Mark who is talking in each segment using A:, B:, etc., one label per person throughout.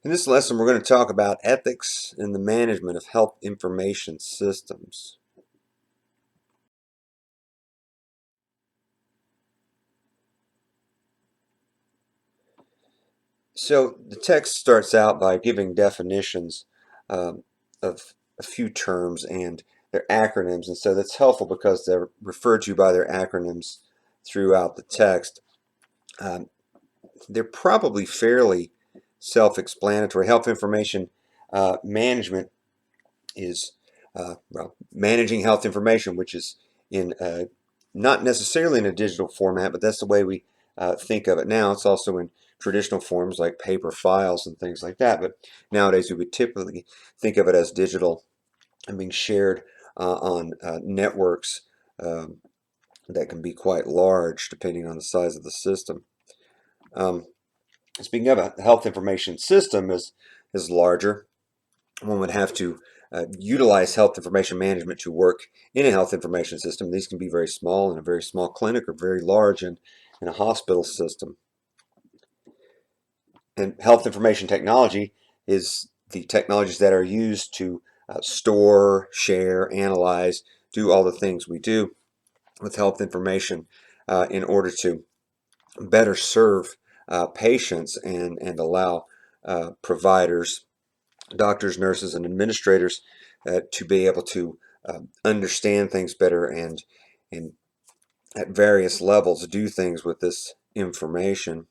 A: In this lesson, we're going to talk about ethics in the management of health information systems. So the text starts out by giving definitions of a few terms and their acronyms, and so that's helpful because they're referred to by their acronyms throughout the text. Um, they're probably fairly self-explanatory. Health information management is managing health information, which is in not necessarily in a digital format, but that's the way we think of it now. It's also in traditional forms like paper files and things like that. But nowadays we would typically think of it as digital and being shared on networks that can be quite large depending on the size of the system. Um, Speaking of a health information system is larger, one would have to utilize health information management to work in a health information system. These can be very small in a very small clinic or very large in a hospital system. And health information technology is the technologies that are used to store, share, analyze, do all the things we do with health information in order to better serve patients and allow providers, doctors, nurses, and administrators to be able to understand things better and at various levels do things with this information.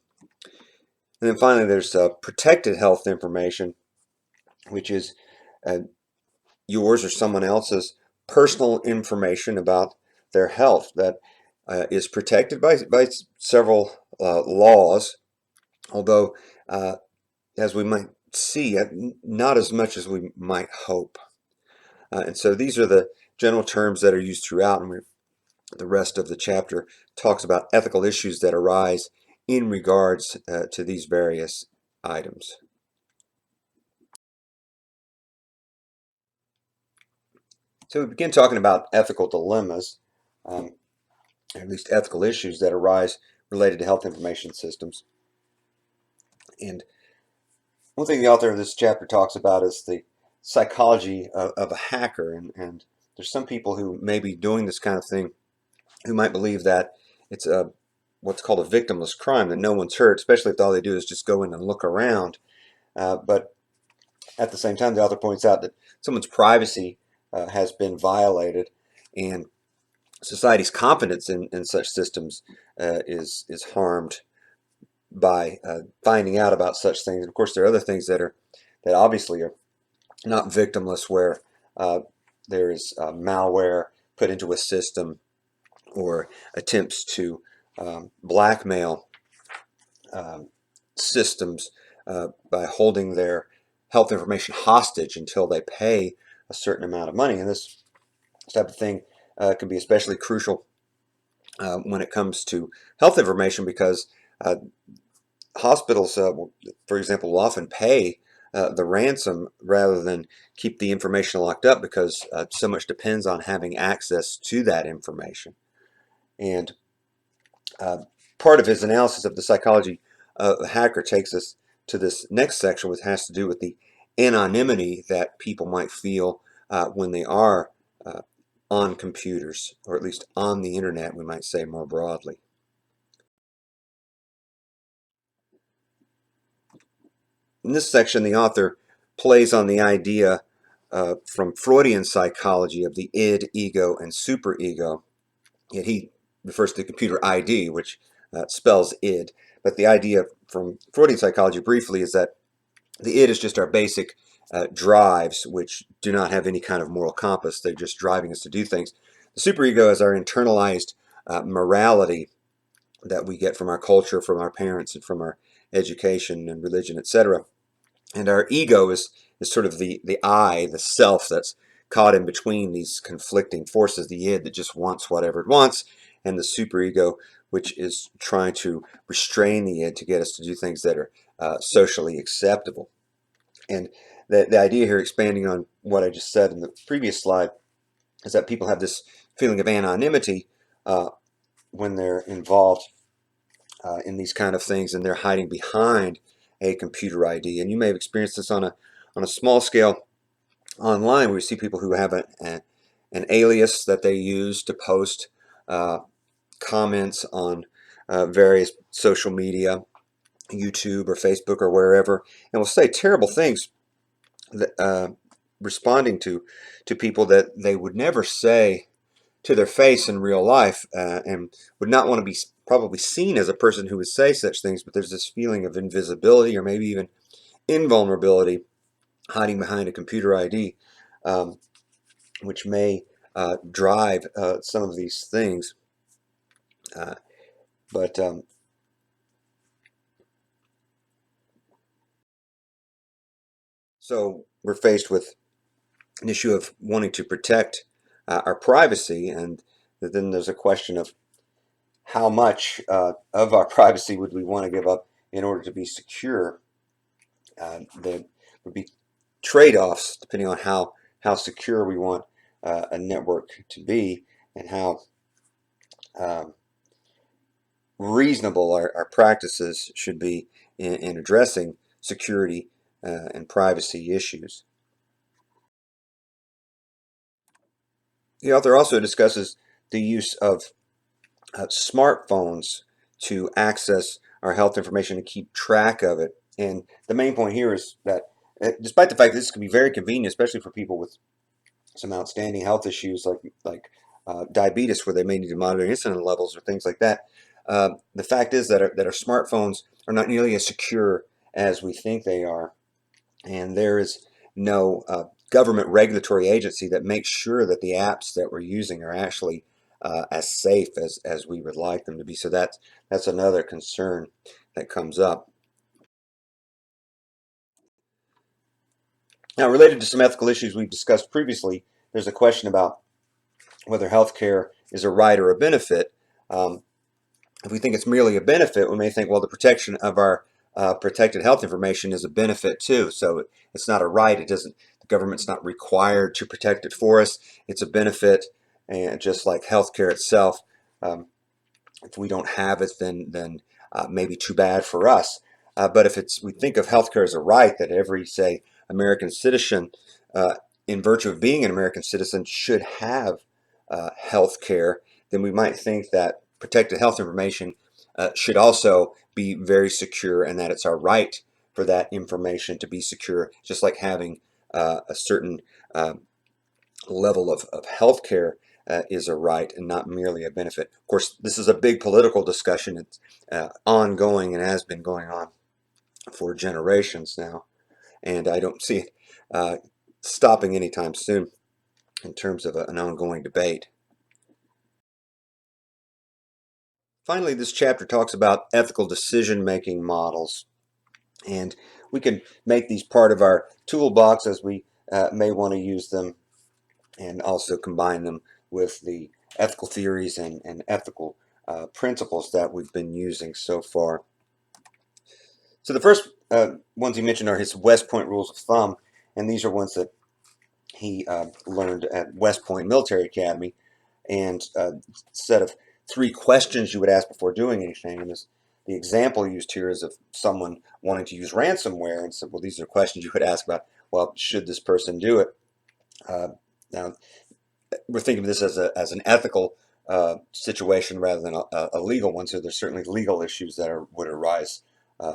A: And then finally, there's protected health information, which is uh, yours or someone else's personal information about their health that is protected by several laws, although as we might see, not as much as we might hope. And so these are the general terms that are used throughout, and the rest of the chapter talks about ethical issues that arise in regards to these various items. So we begin talking about ethical dilemmas, um, or at least ethical issues that arise related to health information systems. And one thing the author of this chapter talks about is the psychology of a hacker. And there's some people who may be doing this kind of thing who might believe that it's what's called a victimless crime, that no one's hurt, especially if all they do is just go in and look around. But at the same time, the author points out that someone's privacy has been violated, and society's confidence in such systems is harmed by finding out about such things. And of course, there are other things that obviously are not victimless, where there is malware put into a system or attempts to blackmail um, systems by holding their health information hostage until they pay a certain amount of money. And this type of thing can be especially crucial when it comes to health information, because uh, hospitals, for example, will often pay the ransom rather than keep the information locked up, because so much depends on having access to that information. And uh, part of his analysis of the psychology of a hacker takes us to this next section, which has to do with the anonymity that people might feel when they are on computers, or at least on the internet, we might say more broadly. In this section, the author plays on the idea from Freudian psychology of the id, ego, and superego. Yet he refers to the computer ID, which spells id. But the idea from Freudian psychology briefly is that the id is just our basic drives, which do not have any kind of moral compass. They're just driving us to do things. The superego is our internalized morality that we get from our culture, from our parents, and from our education and religion, etc. And our ego is sort of the I, the self, that's caught in between these conflicting forces, the id that just wants whatever it wants, and the superego, which is trying to restrain the id to get us to do things that are socially acceptable. And the idea here, expanding on what I just said in the previous slide, is that people have this feeling of anonymity when they're involved in these kind of things, and they're hiding behind a computer ID. And you may have experienced this on a small scale online, where you see people who have an alias that they use to post comments on various social media, YouTube or Facebook or wherever, and will say terrible things, responding to people that they would never say to their face in real life, and would not want to be probably seen as a person who would say such things. But there's this feeling of invisibility, or maybe even invulnerability, hiding behind a computer ID, which may drive some of these things. But So we're faced with an issue of wanting to protect our privacy, and then there's a question of how much of our privacy would we want to give up in order to be secure. There would be trade-offs depending on how secure we want a network to be, and how um, reasonable our practices should be in addressing security and privacy issues. The author also discusses the use of smartphones to access our health information and keep track of it. And the main point here is that, despite the fact that this can be very convenient, especially for people with some outstanding health issues like diabetes, where they may need to monitor insulin levels or things like that, the fact is that our smartphones are not nearly as secure as we think they are, and there is no government regulatory agency that makes sure that the apps that we're using are actually as safe as we would like them to be. So that's another concern that comes up. Now, related to some ethical issues we've discussed previously, there's a question about whether healthcare is a right or a benefit. Um, if we think it's merely a benefit, we may think, well, the protection of our protected health information is a benefit too. So it's not a right. It doesn't. The government's not required to protect it for us. It's a benefit, and just like healthcare itself, um, if we don't have it, then maybe too bad for us. But if we think of healthcare as a right that every, say, American citizen, uh, in virtue of being an American citizen, should have health care, then we might think that protected health information should also be very secure, and that it's our right for that information to be secure, just like having a certain uh, level of health care is a right and not merely a benefit. Of course, this is a big political discussion. It's ongoing and has been going on for generations now, and I don't see it stopping anytime soon in terms of an ongoing debate. Finally, this chapter talks about ethical decision-making models, and we can make these part of our toolbox as we may want to use them, and also combine them with the ethical theories and ethical principles that we've been using so far. So the first ones he mentioned are his West Point rules of thumb, and these are ones that he learned at West Point Military Academy, and a set of 3 questions you would ask before doing anything. And the example used here is of someone wanting to use ransomware, and so, well, these are questions you would ask about, well, should this person do it? Now, we're thinking of this as an ethical situation rather than a legal one. So there's certainly legal issues that would arise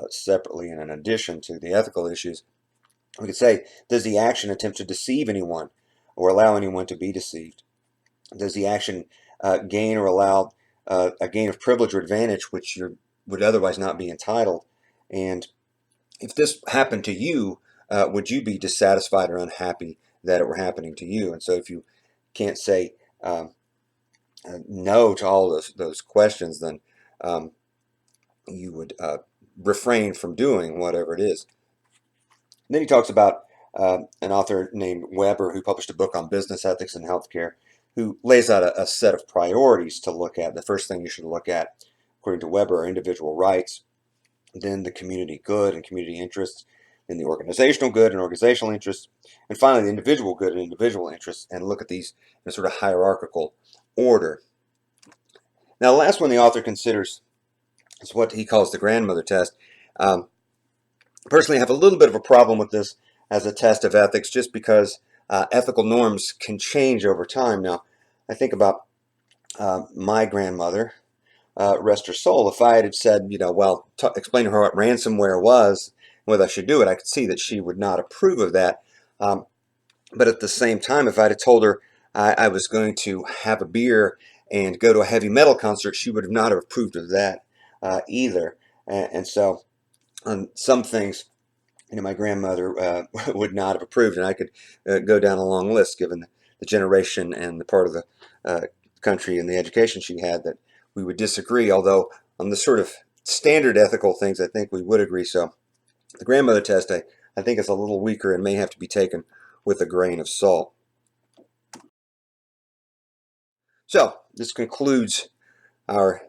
A: separately and in addition to the ethical issues. We could say, does the action attempt to deceive anyone or allow anyone to be deceived? Does the action gain or allow a gain of privilege or advantage which you would otherwise not be entitled? And if this happened to you, would you be dissatisfied or unhappy that it were happening to you? And so if you can't say no to all those questions, then you would refrain from doing whatever it is. And then he talks about an author named Weber, who published a book on business ethics and healthcare, who lays out a set of priorities to look at. The first thing you should look at, according to Weber, are individual rights, then the community good and community interests, then the organizational good and organizational interests, and finally the individual good and individual interests, and look at these in a sort of hierarchical order. Now, the last one the author considers is what he calls the grandmother test. Um, Personally, I have a little bit of a problem with this as a test of ethics, just because ethical norms can change over time. Now, I think about my grandmother, rest her soul. If I had said, well, explain to her what ransomware was, whether I should do it, I could see that she would not approve of that. Um, but at the same time, if I'd have told her I was going to have a beer and go to a heavy metal concert, she would have not have approved of that either. And so, on some things, my grandmother would not have approved, and I could go down a long list, given the generation and the part of the country and the education she had, that we would disagree. Although on the sort of standard ethical things, I think we would agree. So the grandmother test, I think, is a little weaker and may have to be taken with a grain of salt. So this concludes our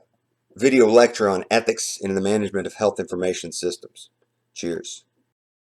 A: video lecture on ethics in the management of health information systems. Cheers.